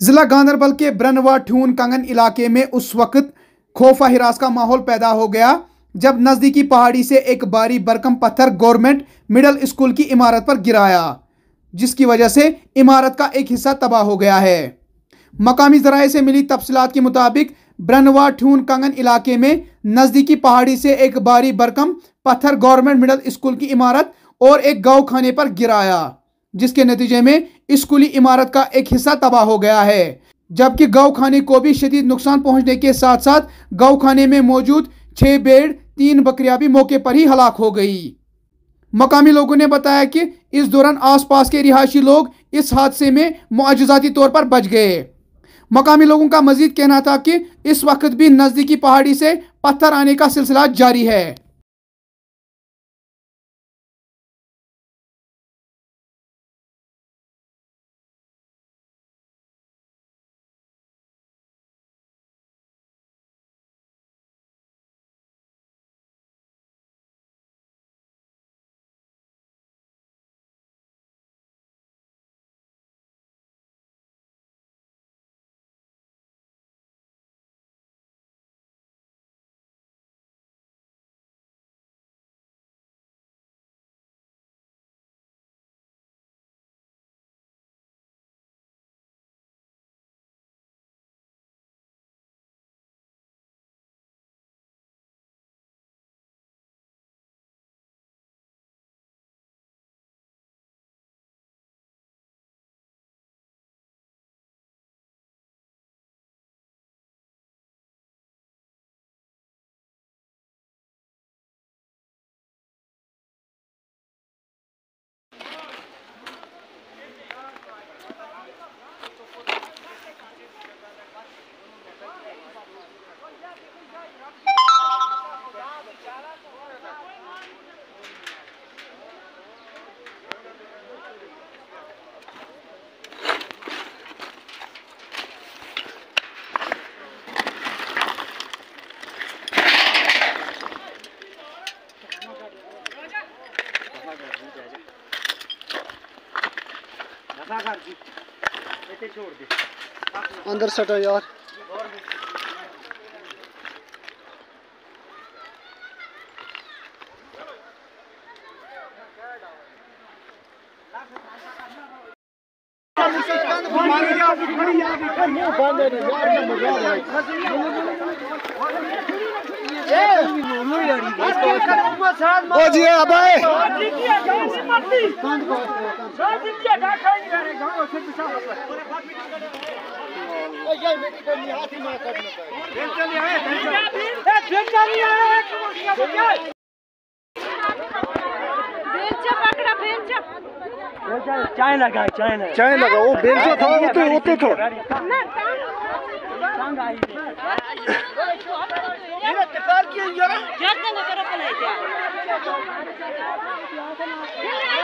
जिला गांधरबल के ब्रनवा ठून कंगन इलाके में उस वक्त खौफा हिरास का माहौल पैदा हो गया जब नजदीकी पहाड़ी से एक भारी भरकम पत्थर गवर्नमेंट मिडिल स्कूल की इमारत पर गिराया, जिसकी वजह से इमारत का एक हिस्सा तबाह हो गया है। मकामी जराये से मिली तफसीलात के मुताबिक ब्रनवा ठून कंगन इलाके में नजदीकी पहाड़ी से एक भारी भरकम पत्थर गवर्नमेंट मिडिल स्कूल की इमारत और एक गौ खाने पर गिराया, जिसके नतीजे में स्कूली इमारत का एक हिस्सा तबाह हो गया है, जबकि गौ खाने को भी शदीद नुकसान पहुंचने के साथ साथ गौ खाने में मौजूद 6 भेड़ 3 बकरियां भी मौके पर ही हलाक हो गई। मकामी लोगों ने बताया कि इस दौरान आसपास के रिहायशी लोग इस हादसे में मुआजिजाती तौर पर बच गए। मकामी लोगों का मजीद कहना था कि इस वक्त भी नजदीकी पहाड़ी से पत्थर आने का सिलसिला जारी है। अंदर सटो यार। ओ जी अबे चाय लगा वो बेंचो था उते थो ये